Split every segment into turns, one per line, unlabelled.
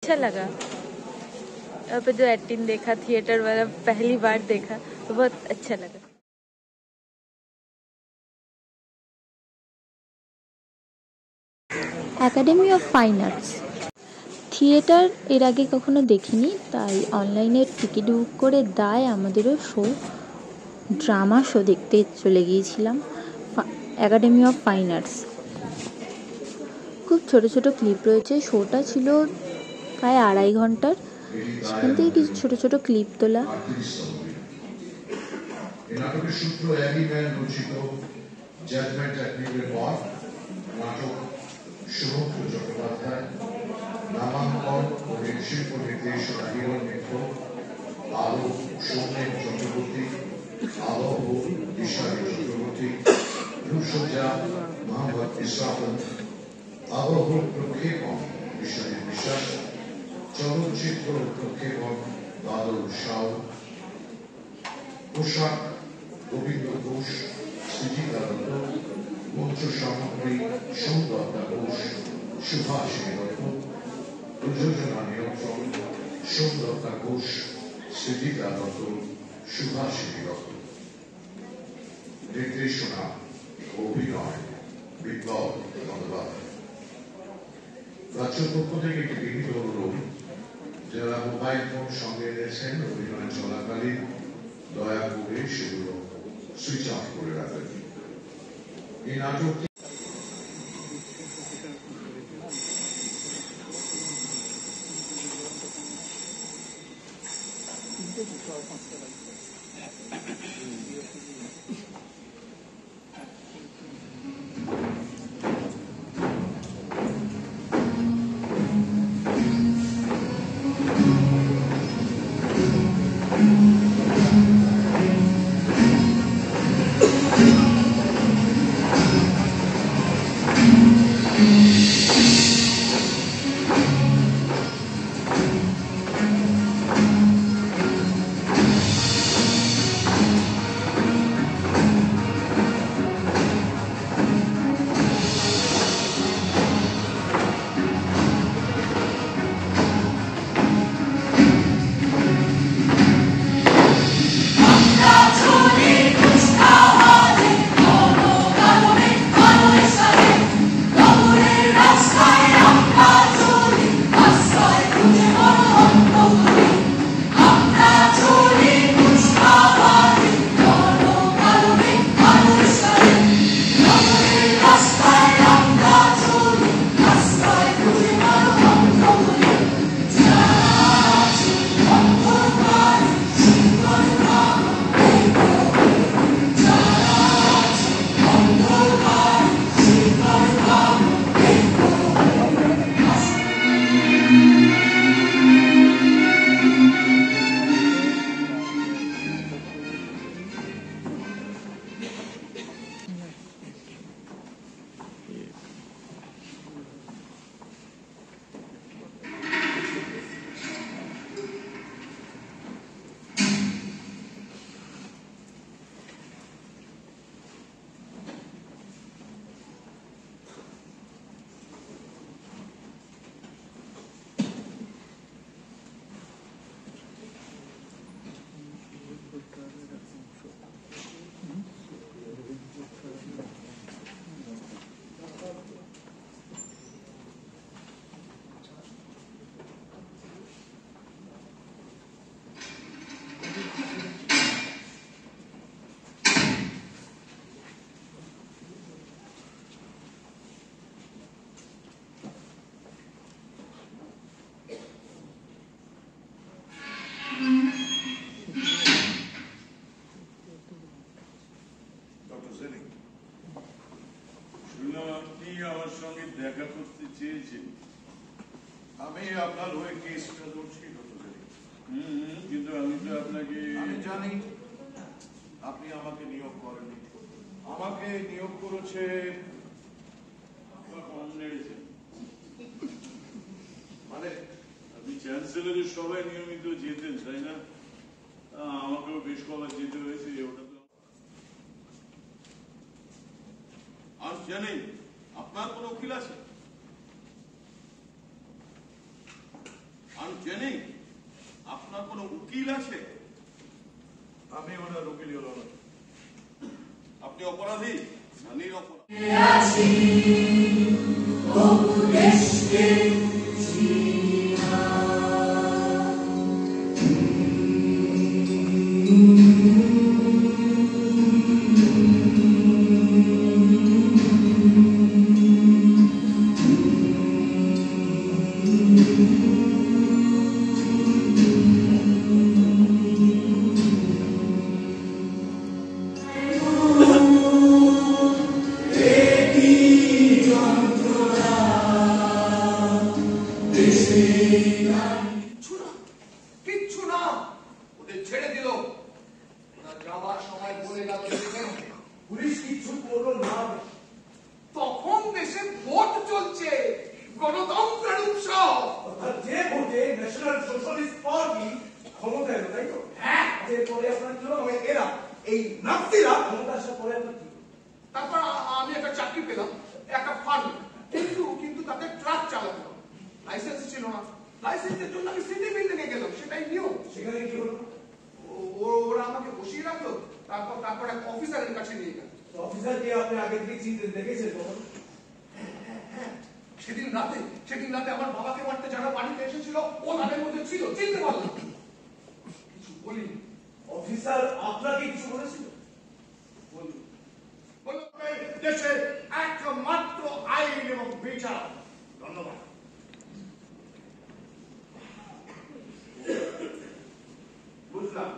अच्छा लगा। यहाँ पे जो एक्टिंग देखा थिएटर वाला पहली बार देखा तो बहुत अच्छा लगा।
Academy of fine arts theatre এর আগে কখনো দেখিনি, তাই অনলাইনে টিকিট বুক করে দায় আমাদেরও ড্রামা শো দেখতে চলে গিয়েছিলাম একাডেমি অফ ফাইন আর্টস। খুব ছোট ছোট ক্লিপ রয়েছে, শোটা ছিল প্রায় 2.5 ঘন্টার, সেখান থেকে কিছু ছোট ছোট ক্লিপ তোলা।
নাটকের সূত্র অ্যানিম্যান রচিত জাজমেন্ট টেকনিকের পর নাটক শুভঙ্কর চট্টোপাধ্যায়, নামাঙ্কন ও শিল্প নির্দেশনা হিরণ মিত্র, আলো সৌমেন চক্রবর্তী, আবহ বিশালী চক্রবর্তী, রূপসজ্জা মোহাম্মদ ইসরাফল, আবহ প্রক্ষেপণ বিশ্বজিৎ বিশ্বাস, চলচ্চিত্র প্রক্ষেপণ বাদল সাউ, পোশাক গোবিন্দ ঘোষ, সুজিতা দত্ত, মঞ্চ সামগ্রী সৌদত্তা ঘোষ, সুভাষিনী দত্ত, প্রযোজনা নিয়ন্ত্রণ সৌদত্তা ঘোষ, সুজিতা দত্ত, সুভাষিনী দত্ত, নির্দেশনা অভিনয় বিপ্লব বন্দ্যোপাধ্যায়। রাজ্য পক্ষ থেকে একটি লিখিত অনুরোধ, যারা মোবাইল ফোন সঙ্গে এনেছেন অভিনয় চলাকালীন দয়া করে সেগুলো সুইচ অফ করে রাখবেন। এই নাটকটি
আমার সঙ্গে দেখা করতে চেয়েছেন।
আমি আপনার হয়ে কেসটা করছি,
কিন্তু আমি তো আপনাকে
আমি জানি আপনি আমাকে নিয়োগ করেননি, আমাকে নিয়োগ করেছে
কম নেড়েছেন।
মানে
আপনি চ্যান্সেলরের সবাই নিয়মিত যেতেন তাই না? আমাকেও বেশ কবার যেতে হয়েছে। ওটা তো আর জানেন আপনার কোন উকিল আছে? জেনি, আপনার কোনো উকিল আছে?
আমি ওনার উকিল হলাম।
আপনি অপরাধী না নিরপরাধী?
কিচ্ছু না, ওদের ছেড়ে দিল। ওরা যাবার সময় বলে গেল পুলিশ কিচ্ছু করলো না। তখন দেশে ভোট চলছে, গণতন্ত্রের উৎসব। যে ভোটে ন্যাশনাল সোশ্যালিস্ট পার্টি ক্ষমতা এলো, তাই তো? হ্যাঁ, এরপরে আপনার কি হলো? এরা এই নাস্তিরা ক্ষমতা আসার পরে আপনার কি? তারপর আমি একটা চাকরি পেলাম, একটা ফার্ম, কিন্তু তাতে ট্রাক চালাতে হবে, লাইসেন্স ছিল না। লাইসেন্সের জন্য আমি সিটি বিল্ডিং এ গেলাম, সেটাই নিয়ম। সেখানে কি হলো? ওরা আমাকে বসিয়ে রাখলো, তারপর এক অফিসারের কাছে নিয়ে গেল। অফিসার যে আপনি আগে থেকে চিনতেন, দেখেছেন তখন? সেদিন রাতে আমার বাবাকে মারতে যারা বাড়িতে এসেছিল, ও তাদের মধ্যে ছিল, চিনতে পারলাম। কিছু বলিনি। অফিসার আপনাকে কিছু বলেছিল? দেশে একমাত্র আইন এবং বিচার। ধন্যবাদ। বুঝলাম,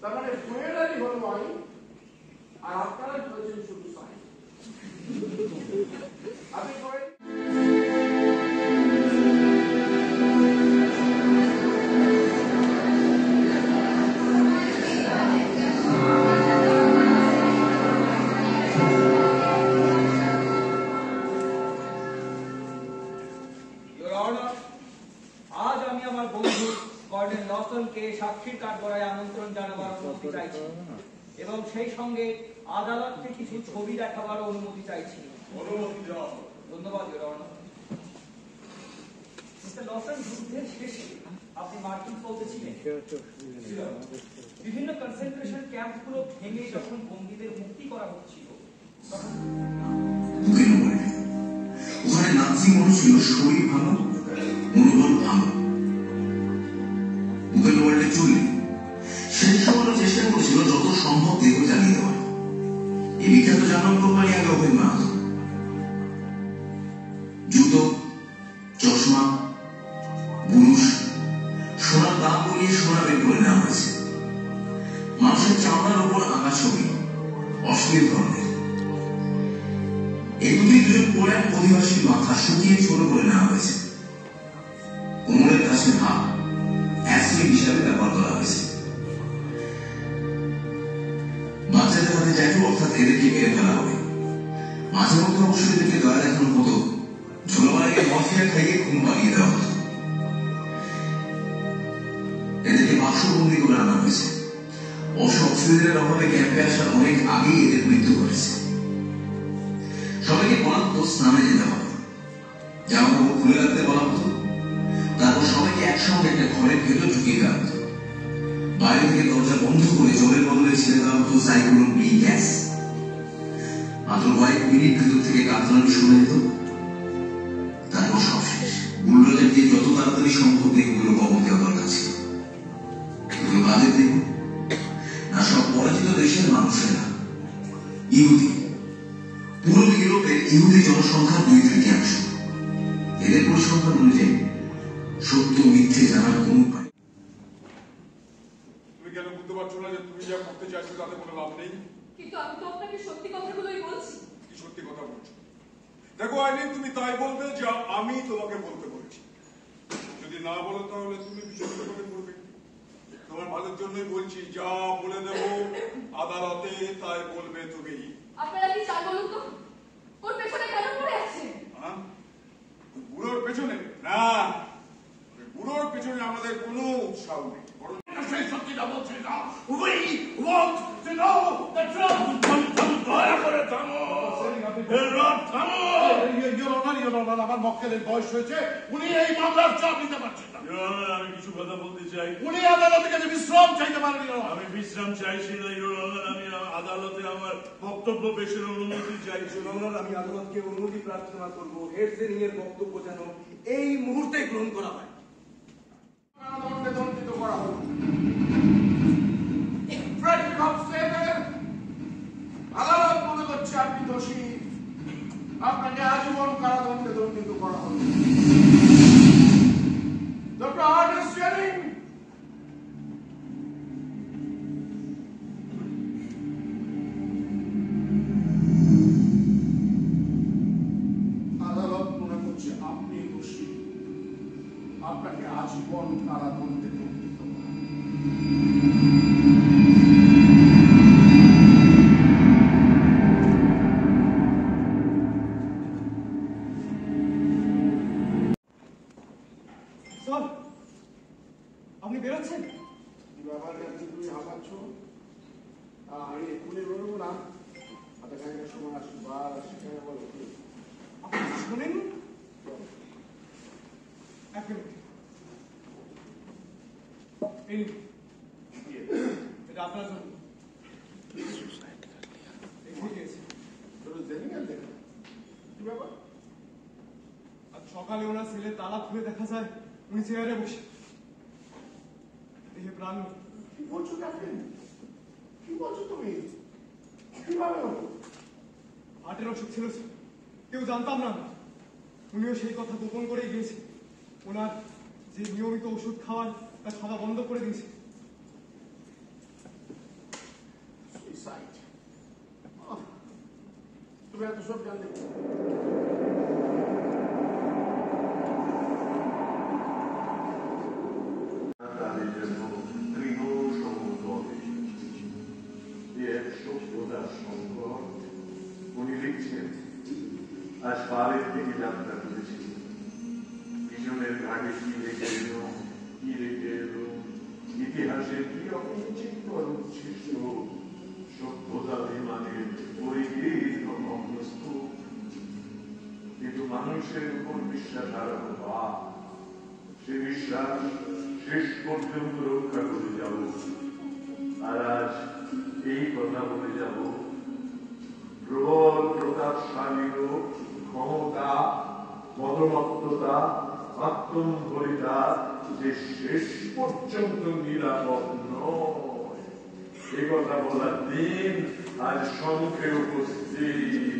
তার মানে মেয়েরাই হলো আইন, আর আপনারা ধরেছেন শুধু সাইন। আপনি করেন
আজ আমি আমার বন্ধু কর্নেল লসনকে সাক্ষীর কাঠগড়ায় আমন্ত্রণ জানাবার অনুমতি চাইছি এবং সেই সঙ্গে আদালতকে কিছু ছবি দেখাবার অনুমতি চাইছি। ধন্যবাদ। মিস্টার লসন, যুদ্ধের শেষে আপনি মার্কিন ফৌজে ছিলেন। বিভিন্ন কনসেন্ট্রেশন ক্যাম্পগুলো ভেঙে যখন বন্দীদের মুক্তি করা হচ্ছিল তখন
ওখানে নাজি মনে ছিল শরীর ভালো, মনোবল ভালো, ওপেন ওয়ার্ল্ডে চললে সেই সময় চেষ্টা করেছিল যত সম্ভব দেহ জ্বালিয়ে দেওয়ার। এই বিখ্যাত জার্মান কোম্পানি আগে ওপেন বানাতো। জুতো, চশমা, বুরুশ, সোনার দাম বলিয়ে সোনা বের করে নেওয়া হয়েছে। মানুষের চামড়ার উপর আঁকা ছবি, অশ্লীল ধরনের। এগুলি দুজন পোল্যান্ড অধিবাসীর মাথা শুকিয়ে ছোট করে নেওয়া হয়েছে। কোমরের কাছে হাত অ্যাসিড হিসাবে ব্যবহার করা হয়েছে। বাচ্চাদের হাতে ট্যাটু, অর্থাৎ এদেরকে মেরে ফেলা হবে। মাঝে মধ্যে অবশ্য এদেরকে দয়া দেখানো হতো, ছোটবেলাকে মফিয়া খাইয়ে খুন পালিয়ে দেওয়া হতো। এদেরকে বাক্সবন্দি করে আনা হয়েছে। অবশ্য অক্সিজেনের অভাবে ক্যাম্পে আসার অনেক আগেই এদের মৃত্যু ঘটেছে। সবাইকে বলা হতো স্নানে যেতে হবে, জামা কাপড় খুলে রাখতে বলা হতো, তারপর সবাইকে একসঙ্গে একটা ঘরের ভেতর ঢুকিয়ে দেওয়া হতো। বাইরে থেকে দরজা বন্ধ করে জলের বদলে ছেড়ে দেওয়া হতো সাইক্লোন বি গ্যাস। মাত্র কয়েক মিনিট ভেতর থেকে কাতরানি শুনে যেত, তারপর সব শেষ। বুলডোজার দিয়ে যত তাড়াতাড়ি সম্ভব দেহগুলো কবর দেওয়া দরকার ছিল। এগুলো কাদের দেহ? না, সব পরাজিত দেশের মানুষেরা, ইহুদি। পুরো ইউরোপের ইহুদি জনসংখ্যার 2/3। এদের পরিসংখ্যান অনুযায়ী সত্য মিথ্যে জানার কোন উপায়।
তুমি কেন বুঝতে পারছো না যে তুমি যা করতে চাইছো তাতে কোনো লাভ নেই?
কিন্তু আমি তো আপনাকে সত্যি কথাগুলোই বলছি।
কি সত্যি কথা বলছো? দেখো আইরিন, তুমি তাই বলবে যা আমি তোমাকে বলতে বলেছি। যদি না বলো তাহলে তুমি বিচলিত করে পড়বে। তোমার ভালোর জন্যই বলছি, যা বলে দেবো আদালতে তাই বলবে তুমি।
আপনারা কি চান বলুন তো? ওর পেছনে কেন পড়ে আছে?
বুড়োর পেছনে? না, বুড়োর পেছনে আমাদের কোনো উৎসাহ নেই। সেই সত্যিটা বলছি না। We want to know the truth. দয়া করে থামো। থামো। আমার মক্কেলের বয়স হয়েছে, উনি এই মামলার চাপ নিতে পারছেন।
কথা বলতে চাই।
উনি আদালতের কাছে বিশ্রাম চাইতে পারেন না।
আমি বিশ্রাম চাইছি না ইউর অনার, আমি আদালতে আমার বক্তব্য পেশের অনুমতি চাইছি।
আমি আদালতকে অনুমতি প্রার্থনা করব হেডসেনিং এর বক্তব্য যেন এই মুহূর্তে গ্রহণ করা হয়। কারাদণ্ডে দণ্ডিত করা হলো ফ্রেডরিক হফস্টেডের। আদালত মনে করছে আপনি দোষী, আপনাকে আজীবন কারাদণ্ডে দণ্ডিত করা হলো। ডক্টর আর্নেস্ট জেনিং, আদালত মনে করছে আপনি দোষী, আপনাকে আজীবন কারাদণ্ডে দণ্ডিত করা হলো।
স্যার, আপনি বেরোচ্ছেন?
কি ব্যাপার যাচ্ছি, তুমি হাঁপাচ্ছ? আমি এক্ষুনি বেরোবো না, আধা ঘন্টার সময় আসি বা সেখানে বলো।
আপনি শোনেন? এক মিনিট, এই নিন। এটা আপনার জন্য। এখানে গিয়েছে।
কি ব্যাপার?
আজ সকালে ওনার ছেলে তালা খুলে দেখা যায় উনি চেয়ারে বসে, দেহে প্রাণ নেই।
কি বলছো ক্যাপ্টেন? কি বলছো তুমি? কিভাবে হলো?
হার্টের অসুখ ছিল স্যার, কেউ জানতাম না। উনিও সেই কথা গোপন করে গিয়েছে। ওনার যে নিয়মিত ওষুধ খাওয়ার তা খাওয়া বন্ধ করে দিয়েছে।
সুইসাইড? তুমি এত সব জানলে?
তাদের জন্য দৃঢ় সমুদ্র এর সভ্যতার সংকট। উনি লিখছেন, আজ পাহাড়ের থেকে যাত্রা করেছি, পিছনের ঘাটে কি রেখে এলো, কি রেখে এলো, ইতিহাসের কি অপরিচিত উচ্ছিষ্ট সভ্যতা বিমানের পরিদীর্ঘ ভগ্নস্থ। কিন্তু মানুষের উপর বিশ্বাস হারানো পাপ, সে বিশ্বাস শেষ পর্যন্ত রক্ষা করে যাব। আর আজ এই কথা বলে যাব, প্রবল প্রতাপশালী ক্ষমতা, মদমত্ততা, আত্মম্ভরিতা যে শেষ পর্যন্ত নিরাপদ নয়, এ কথা বলার দিন আজ সংখ্যে উপস্থিত।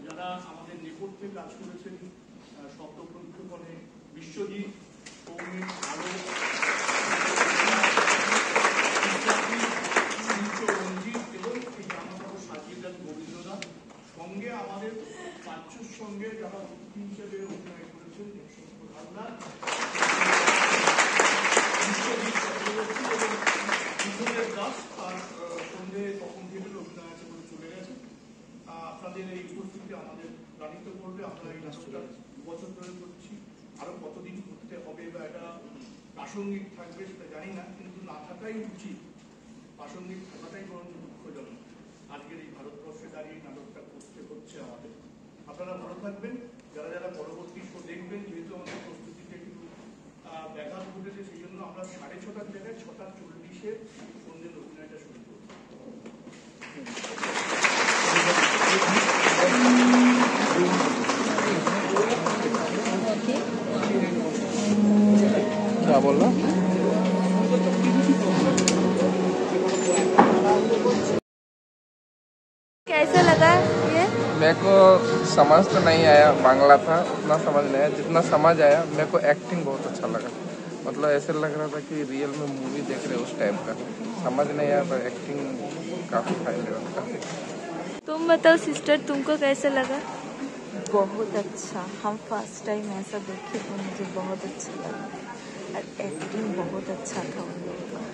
যারা আমাদের নেপথ্যে কাজ করেছেন, শব্দ প্রদীপনে বিশ্বজিৎ, সৌমিক, আলো, রঞ্জিত এবং এই জামাকাপড় সাজিয়ে দেন গোবিন্দদা। সঙ্গে আমাদের পাচ্ছুর সঙ্গে যারা অতিথি হিসেবে অভিনয় করেছেন হালদার, বিশ্বজিৎ চক্রবর্তী এবং বিশ্বজিৎ দাস, তার সঙ্গে তখন থেকে অভিনয় আছে বলে চলে গেছে। আপনাদের এই উপস্থিতি আমাদের প্রাণিত করবে। আমরা এই নাটকটা 2 বছর ধরে করছি, আরো কতদিন করতে হবে বা এটা প্রাসঙ্গিক থাকবে সেটা জানি না, কিন্তু না থাকাই উচিত, প্রাসঙ্গিক থাকাটাই বরঞ্চ দুঃখজনক। আজকের এই ভারতবর্ষে দাঁড়িয়ে নাটকটা করতে হচ্ছে আমাদের। আপনারা ভালো থাকবেন, যারা যারা পরবর্তী শো দেখবেন, যেহেতু আমাদের প্রস্তুতিতে একটু ব্যাঘাত ঘটেছে, সেই জন্য আমরা 6:30টার জায়গায় 6:40-এ সন্ধ্যের অভিনয়টা শুরু করব।
क्या बोल रहा?
कैसा लगा ये?
मेरे को समझ तो नहीं आया, बांग्ला था उतना समझ नहीं आया, जितना समझ आया मेरे को एक्टिंग बहुत अच्छा लगा। मतलब ऐसे लग रहा था कि रियल में मूवी देख रहे उस टाइप का। समझ नहीं आया पर एक्टिंग काफ़ी फाइन लगा।
तुम बताओ सिस्टर, तुमको कैसा लगा?
बहुत अच्छा, हम फर्स्ट टाइम ऐसा देखे तो मुझे बहुत अच्छा लगा और एक्टिंग बहुत अच्छा था उन लोगों का।